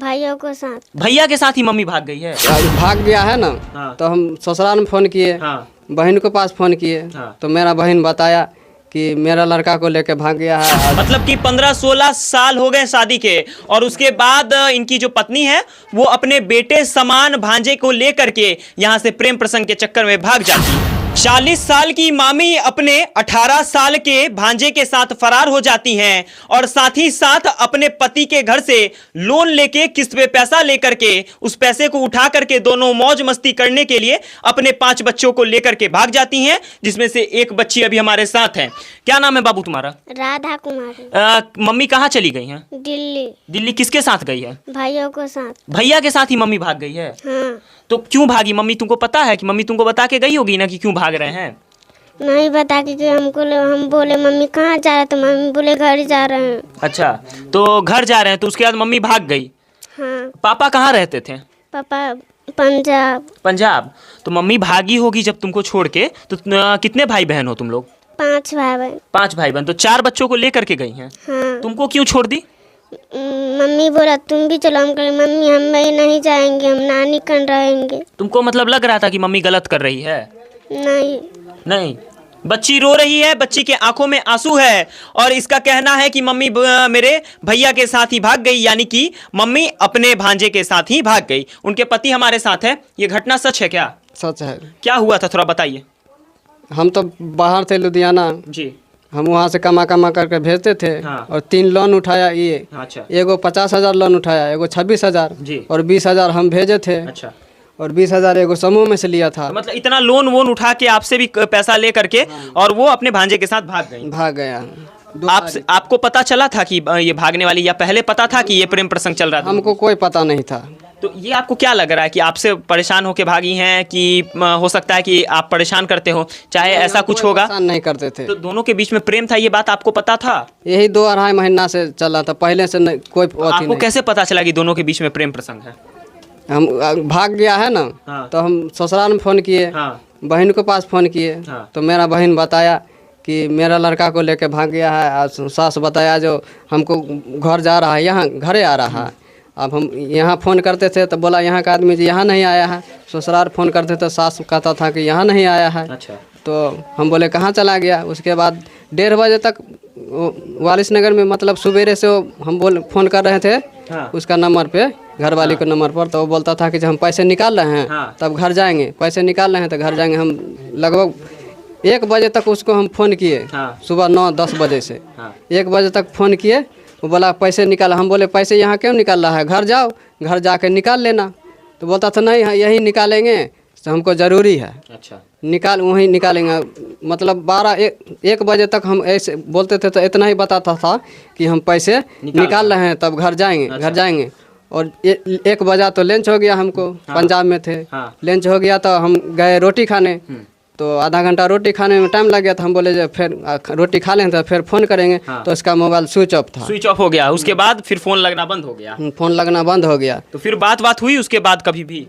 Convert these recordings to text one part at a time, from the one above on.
भाइयों के साथ। भैया के साथ ही मम्मी भाग गई है? भाग गया है ना। हाँ। तो हम ससुराल में फ़ोन किए। हाँ। बहन के पास फ़ोन किए। हाँ। तो मेरा बहन बताया कि मेरा लड़का को लेके भाग गया है। मतलब कि 15-16 साल हो गए शादी के, और उसके बाद इनकी जो पत्नी है वो अपने बेटे समान भांजे को लेकर के यहाँ से प्रेम प्रसंग के चक्कर में भाग जाती है। 40 साल की मामी अपने 18 साल के भांजे के साथ फरार हो जाती हैं, और साथ ही साथ अपने पति के घर से लोन लेके किस्त पे पैसा लेकर के उस पैसे को उठा करके दोनों मौज मस्ती करने के लिए अपने 5 बच्चों को लेकर के भाग जाती हैं, जिसमें से एक बच्ची अभी हमारे साथ है। क्या नाम है बाबू तुम्हारा? राधा कुमारी। मम्मी कहाँ चली गई हैं? दिल्ली। दिल्ली किसके साथ गई है? भाइयों के साथ। भैया के साथ ही मम्मी भाग गई है? हाँ। तो क्यों भागी मम्मी? तुमको पता है कि मम्मी तुमको बता के गई होगी ना कि क्यों भाग रहे हैं? नहीं बता के हम बोले मम्मी कहाँ जा रहे हैं, तो मम्मी बोले घर जा रहे हैं। अच्छा, तो घर जा रहे हैं, तो उसके बाद मम्मी भाग गई। हाँ। पापा कहाँ रहते थे? पापा पंजाब। पंजाब। तो मम्मी भागी होगी जब तुमको छोड़ के, तो कितने भाई बहन हो तुम लोग? 5 भाई बहन। 5 भाई बहन, तो 4 बच्चों को लेकर के गई हैं। हाँ। तुमको क्यों छोड़ दी? मम्मी बोला तुम भी चलो। हम कहे मम्मी हम नहीं जाएंगे, हम नानी कन रहेंगे। तुमको मतलब लग रहा था कि मम्मी गलत कर रही है? नहीं। नहीं। बच्ची रो रही है, बच्ची के आंखों में आंसू है, और इसका कहना है कि मम्मी मेरे भैया के साथ ही भाग गई, यानी कि मम्मी अपने भांजे के साथ ही भाग गई। उनके पति हमारे साथ है। ये घटना सच है क्या? सच है। क्या हुआ था थोड़ा बताइए। हम तो बाहर थे लुधियाना जी। हम वहाँ से कमा करके भेजते थे। हाँ। और 3 लोन उठाया ये। अच्छा। एगो 50,000 लोन उठाया, एगो 26,000 जी। और 20,000 हम भेजे थे। अच्छा। और 20,000 एगो समूह में से लिया था। तो मतलब इतना लोन वोन उठा के आपसे भी पैसा ले करके और वो अपने भांजे के साथ भाग गई। भाग गया। आपको पता चला था कि ये भागने वाली, या पहले पता था कि ये प्रेम प्रसंग चल रहा था? हमको कोई पता नहीं था। तो ये आपको क्या लग रहा है कि आपसे परेशान होके भागी हैं, कि हो सकता है कि आप परेशान करते हो, चाहे ऐसा कुछ होगा? परेशान नहीं करते थे। तो दोनों के बीच में प्रेम था, ये बात आपको पता था? यही 2-2.5 महीना से चला था, पहले से नहीं, कोई आपको कैसे पता चला कि दोनों के बीच में प्रेम प्रसंग है? हम भाग गया है ना। हाँ। तो हम ससुराल में फ़ोन किए। हाँ। बहन के पास फ़ोन किए। हाँ। तो मेरा बहन बताया कि मेरा लड़का को लेके भाग गया है। और सास बताया जो हमको घर जा रहा है, यहाँ घरे आ रहा है। अब हम यहाँ फ़ोन करते थे तो बोला यहाँ का आदमी जी यहाँ नहीं आया है। ससुराल फ़ोन करते तो सास कहता था कि यहाँ नहीं आया है। अच्छा। तो हम बोले कहाँ चला गया। उसके बाद 1:30 बजे तक वालिस नगर में, मतलब सवेरे से हम फ़ोन कर रहे थे। हाँ। उसका नंबर पे, घर वाली के नंबर पर। तो वो बोलता था कि जब हम पैसे निकाल रहे हैं हाँ। तब घर जाएंगे, पैसे निकाल रहे हैं तो घर जाएंगे। हम लगभग 1 बजे तक उसको हम फ़ोन किए। हाँ। सुबह 9-10 बजे से। हाँ। 1 बजे तक फ़ोन किए। वो बोला पैसे निकाला। हम बोले पैसे यहाँ क्यों निकाल रहा है, घर जाओ, घर जाके निकाल लेना। तो बोलता था नहीं यही निकालेंगे, तो हमको ज़रूरी है। अच्छा। निकाल वहीं निकालेंगे। मतलब 1 बजे तक हम ऐसे बोलते थे, तो इतना ही बताता था कि हम पैसे निकाल रहे हैं तब घर जाएंगे। अच्छा। घर जाएंगे। और 1 बजा तो लंच हो गया हमको। हाँ। पंजाब में थे। हाँ। लंच हो गया तो हम गए रोटी खाने। तो आधा घंटा रोटी खाने में टाइम लग गया था। हम बोले जो फिर रोटी खा लें तो फिर फ़ोन करेंगे। हाँ। तो उसका मोबाइल स्विच ऑफ था। स्विच ऑफ हो गया। उसके बाद फिर फोन लगना बंद हो गया। फ़ोन लगना बंद हो गया। तो फिर बात हुई उसके बाद कभी भी?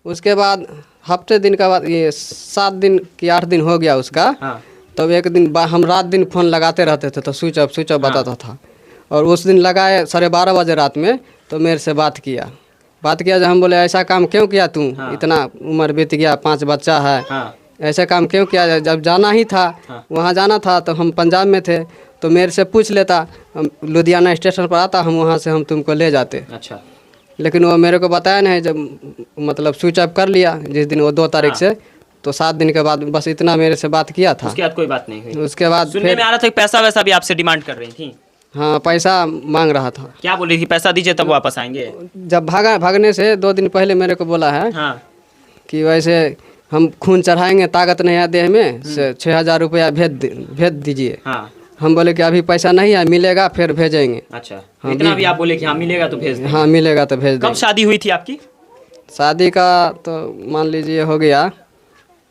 उसके बाद हफ्ते दिन का बाद, ये 7 दिन कि 8 दिन हो गया उसका। हाँ। तब एक दिन हम रात दिन फ़ोन लगाते रहते थे तो स्विच ऑफ बताता था। और उस दिन लगाए 12:30 बजे रात में, तो मेरे से बात किया जब हम बोले ऐसा काम क्यों किया तू? हाँ। इतना उम्र बीत गया, 5 बच्चा है। हाँ। ऐसा काम क्यों किया? जब जाना ही था। हाँ। वहाँ जाना था तो हम पंजाब में थे, तो मेरे से पूछ लेता, हम लुधियाना स्टेशन पर आता, हम वहाँ से हम तुमको ले जाते। अच्छा। लेकिन वो मेरे को बताया नहीं। जब मतलब स्विच ऑफ कर लिया जिस दिन वो 2 तारीख हाँ। से, तो 7 दिन के बाद बस इतना मेरे से बात किया था। उसके बाद कोई बात नहीं हुई? उसके बाद सुनने फिर में आ रहा था कि पैसा वैसा भी आपसे डिमांड कर रही थी? हाँ, पैसा मांग रहा था। क्या बोल रही थी? पैसा दीजिए तब वापस आएंगे? जब भागने से 2 दिन पहले मेरे को बोला है। हाँ। कि वैसे हम खून चढ़ाएंगे, ताकत नहीं है देह में, से 6,000 रुपया भेज दीजिए। हाँ। हम बोले कि अभी पैसा नहीं है, मिलेगा फिर भेजेंगे। अच्छा। हाँ, इतना भी आप बोले कि हाँ मिलेगा तो भेज देंगे? हाँ मिलेगा तो भेज कब देंगे। शादी हुई थी आपकी? शादी का तो मान लीजिए हो गया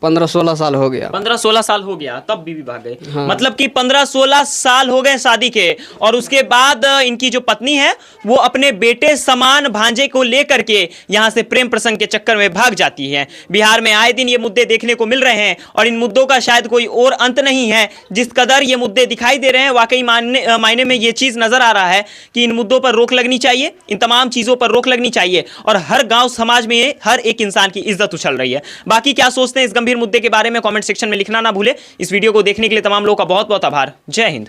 15-16 साल हो गया। 15-16 साल हो गया तब बीवी भाग गई। हाँ। मतलब कि 15-16 साल हो गए शादी के, और उसके बाद इनकी जो पत्नी है वो अपने बेटे समान भांजे को लेकर के यहां से प्रेम प्रसंग के चक्कर में भाग जाती है। बिहार में आए दिन ये मुद्दे देखने को मिल रहे हैं और इन मुद्दों का शायद कोई और अंत नहीं है। जिस कदर ये मुद्दे दिखाई दे रहे हैं, वाकई मायने में ये चीज नजर आ रहा है कि इन मुद्दों पर रोक लगनी चाहिए, इन तमाम चीजों पर रोक लगनी चाहिए और हर गांव समाज में हर एक इंसान की इज्जत उछल रही है। बाकी क्या सोचते हैं इस गंभीर मुद्दे के बारे में कमेंट सेक्शन में लिखना ना भूले। इस वीडियो को देखने के लिए तमाम लोगों का बहुत बहुत आभार। जय हिंद।